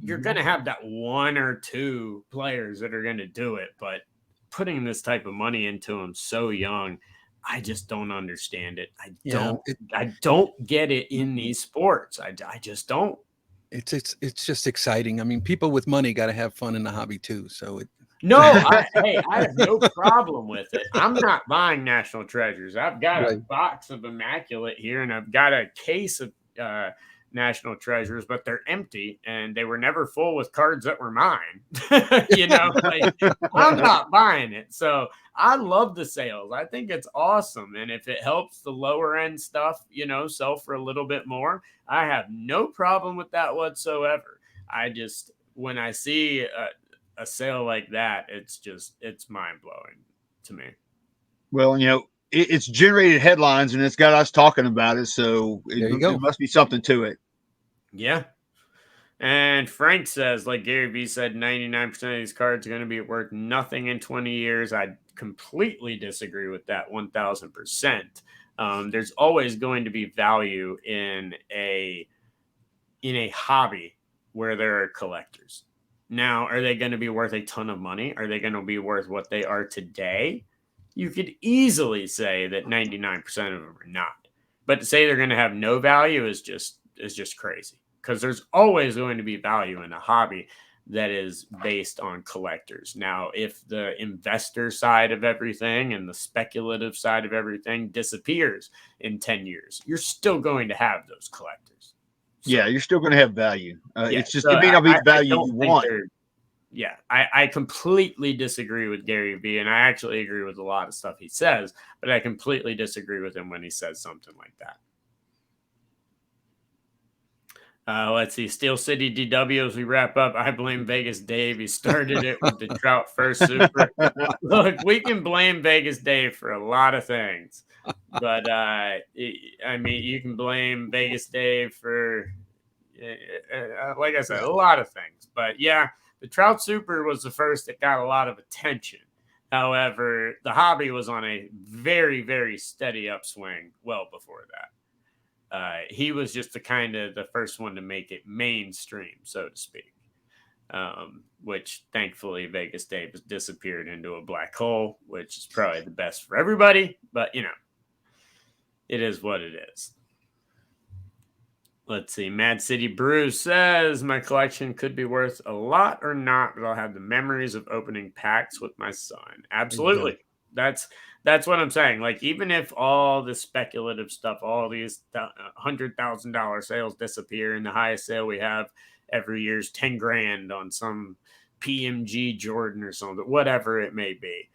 you're going to have that one or two players that are going to do it, but putting this type of money into them so young, I just don't understand it. I don't get it in these sports. I just don't. It's just exciting. I mean, people with money got to have fun in the hobby too. So I have no problem with it. I'm not buying National Treasures. I've got a box of Immaculate here, and I've got a case of National Treasures, but they're empty, and they were never full with cards that were mine. You know, like, I'm not buying it. So I love the sales. I think it's awesome, and if it helps the lower end stuff, you know, sell for a little bit more, I have no problem with that whatsoever. I just, when I see a sale like that, it's mind blowing to me. Well, you know, it's generated headlines and it's got us talking about it, so it must be something to it. Yeah. And Frank says, like Gary Vee said, 99% of these cards are going to be worth nothing in 20 years. I completely disagree with that 1000%. There's always going to be value in a hobby where there are collectors. Now, are they going to be worth a ton of money? Are they going to be worth what they are today? You could easily say that 99% of them are not. But to say they're going to have no value is just crazy, because there's always going to be value in a hobby that is based on collectors. Now, if the investor side of everything and the speculative side of everything disappears in 10 years, you're still going to have those collectors. So, yeah, you're still going to have value. It's just, it may not be the value you want. Yeah, I completely disagree with Gary Vee, and I actually agree with a lot of stuff he says, but I completely disagree with him when he says something like that. Let's see. Steel City DW, as we wrap up, I blame Vegas Dave. He started it with the Trout First Super. Look, we can blame Vegas Dave for a lot of things, but I mean, you can blame Vegas Dave for, like I said, a lot of things. But yeah, the Trout Super was the first that got a lot of attention. However, the hobby was on a very, very steady upswing well before that. He was just the first one to make it mainstream, so to speak, which thankfully Vegas Dave has disappeared into a black hole, which is probably the best for everybody. But, you know, it is what it is. Let's see. Mad City Brew says, my collection could be worth a lot or not, but I'll have the memories of opening packs with my son. Absolutely. That's what I'm saying. Like, even if all the speculative stuff, all these $100,000 sales disappear, and the highest sale we have every year is 10 grand on some PMG Jordan or something, whatever it may be,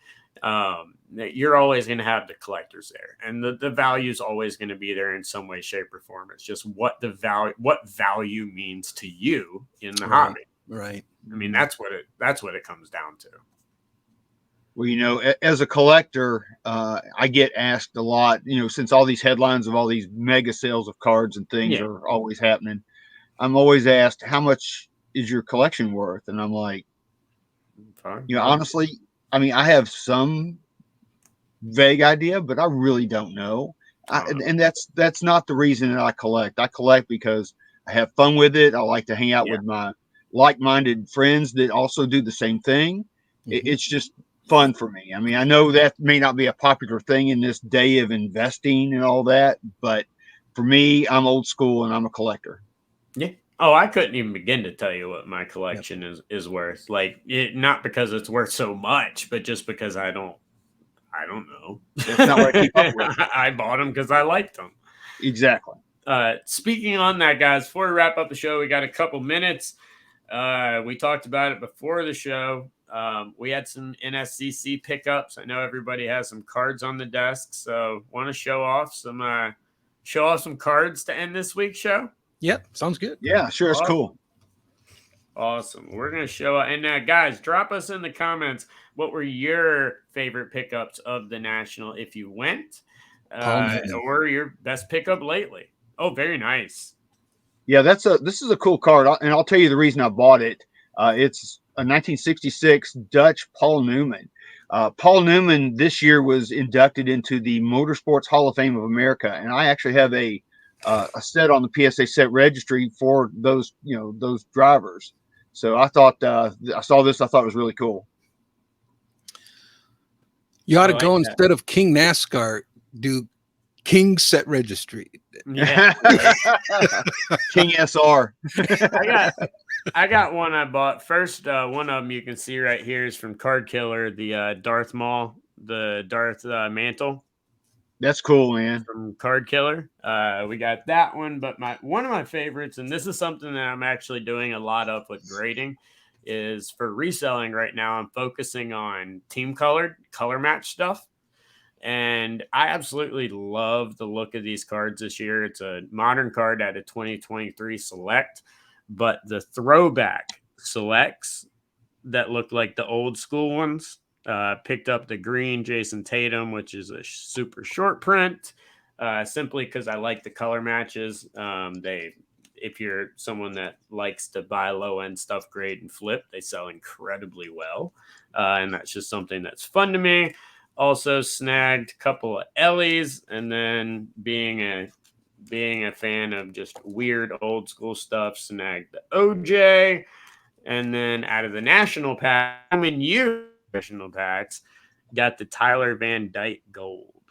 you're always going to have the collectors there, and the value is always going to be there in some way, shape, or form. It's just what value means to you in the hobby. Right. I mean, that's what it comes down to. Well, you know, as a collector, I get asked a lot, you know, since all these headlines of all these mega sales of cards and things are always happening, I'm always asked, how much is your collection worth? And I'm like, you know, honestly, I mean, I have some vague idea, but I really don't know. And that's not the reason that I collect. I collect because I have fun with it. I like to hang out with my like-minded friends that also do the same thing. It's just fun for me. I mean, I know that may not be a popular thing in this day of investing and all that, but for me, I'm old school and I'm a collector. Yeah. Oh, I couldn't even begin to tell you what my Yep. collection is worth. Like, not because it's worth so much, but just because I don't know. That's not what I keep up with. I bought them because I liked them. Exactly. Speaking on that, guys, before we wrap up the show, we got a couple minutes. We talked about it before the show. We had some NSCC pickups. I know everybody has some cards on the desk, so want to show off some cards to end this week's show. Yep, sounds good. Yeah, sure, it's cool. Awesome. We're gonna show up, and guys, drop us in the comments what were your favorite pickups of the National if you went, or your best pickup lately. Oh, very nice. Yeah, this is a cool card, and I'll tell you the reason I bought it. It's a 1966 Dutch Paul Newman. Paul Newman this year was inducted into the Motorsports Hall of Fame of America, and I actually have a set on the PSA set registry for those those drivers. So I thought I saw this. I thought it was really cool. You ought to go instead of King NASCAR, do King Set Registry. Yeah. King SR. I got one I bought. First, one of them you can see right here is from Card Killer, the Darth Maul, the Darth Mantle. That's cool, man. From Card Killer. We got that one, but one of my favorites, and this is something that I'm actually doing a lot of with grading, is for reselling right now. I'm focusing on team colored color match stuff. And I absolutely love the look of these cards this year. It's a modern card at a 2023 select, but the throwback selects that look like the old school ones, picked up the green Jason Tatum, which is a super short print, simply because I like the color matches. If you're someone that likes to buy low end stuff, grade and flip, they sell incredibly well. And that's just something that's fun to me. Also snagged a couple of Ellies, and then being a fan of just weird old school stuff, snagged the OJ, and then out of the national pack, national packs, got the Tyler Van Dyke gold.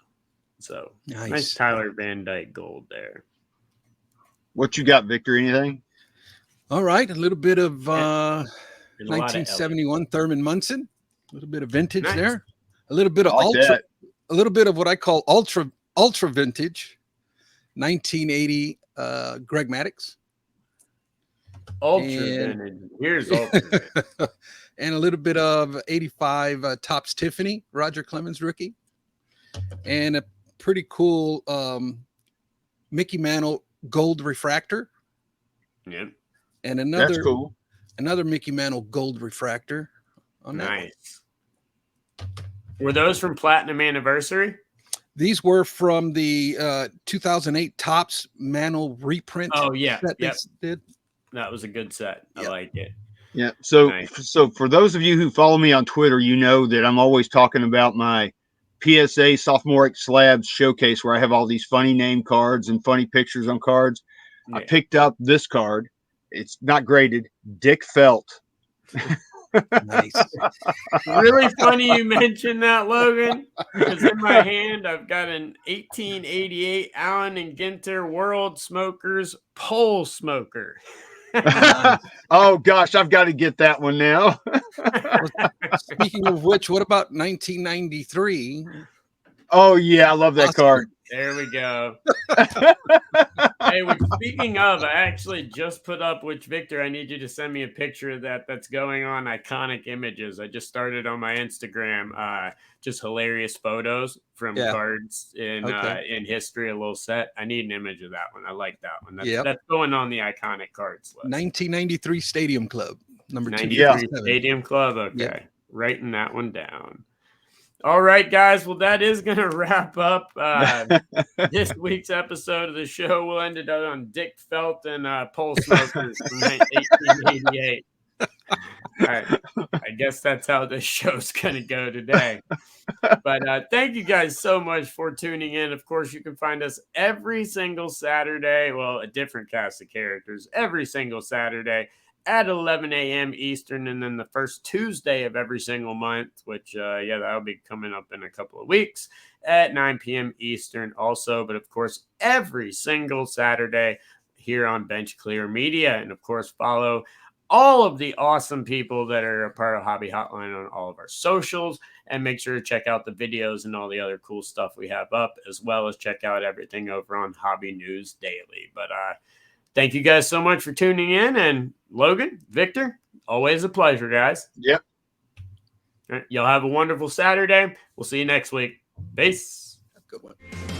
So nice Tyler Van Dyke gold there. What you got, Victor? Anything? All right, a little bit of 1971 Thurman Munson, a little bit of vintage there. A little bit of a little bit of what I call ultra vintage, 1980 Greg Maddux. Ultra vintage. Here's ultra. And a little bit of 85 Topps Tiffany, Roger Clemens rookie. And a pretty cool Mickey Mantle gold refractor. Yep. And another That's cool. Another Mickey Mantle gold refractor on that. Nice. Were those from Platinum Anniversary? These were from the 2008 Topps Mantle reprint. Oh, yeah. Did. That was a good set. I like it. Yeah. So for those of you who follow me on Twitter, you know that I'm always talking about my PSA sophomoric slabs showcase where I have all these funny name cards and funny pictures on cards. Yeah. I picked up this card. It's not graded. Dick Felt. Nice. Really funny you mentioned that, Logan, because in my hand I've got an 1888 Allen and Ginter World Smokers pole smoker. Oh gosh, I've got to get that one now. Speaking of which, what about 1993? Oh yeah, I love that card. There we go. Hey, speaking of, I actually just put up, which Victor, I need you to send me a picture of that. That's going on Iconic Images. I just started on my Instagram. Just hilarious photos from cards in history, a little set. I need an image of that one. I like that one. That's going on the Iconic Cards list. 1993 Stadium Club, number 93 Stadium Club. Okay, writing that one down. All right, guys. Well, that is going to wrap up this week's episode of the show. We'll end it on Dick Felt and pole smokers from 1888. All right. I guess that's how this show's going to go today. But thank you guys so much for tuning in. Of course, you can find us every single Saturday. Well, a different cast of characters every single Saturday at 11 a.m. Eastern, and then the first Tuesday of every single month, which, that'll be coming up in a couple of weeks at 9 p.m. Eastern also. But, of course, every single Saturday here on Bench Clear Media. And, of course, follow all of the awesome people that are a part of Hobby Hotline on all of our socials, and make sure to check out the videos and all the other cool stuff we have up, as well as check out everything over on Hobby News Daily. But thank you guys so much for tuning in, and Logan, Victor, always a pleasure, guys. Yep. All right, y'all have a wonderful Saturday. We'll see you next week. Peace. Good one.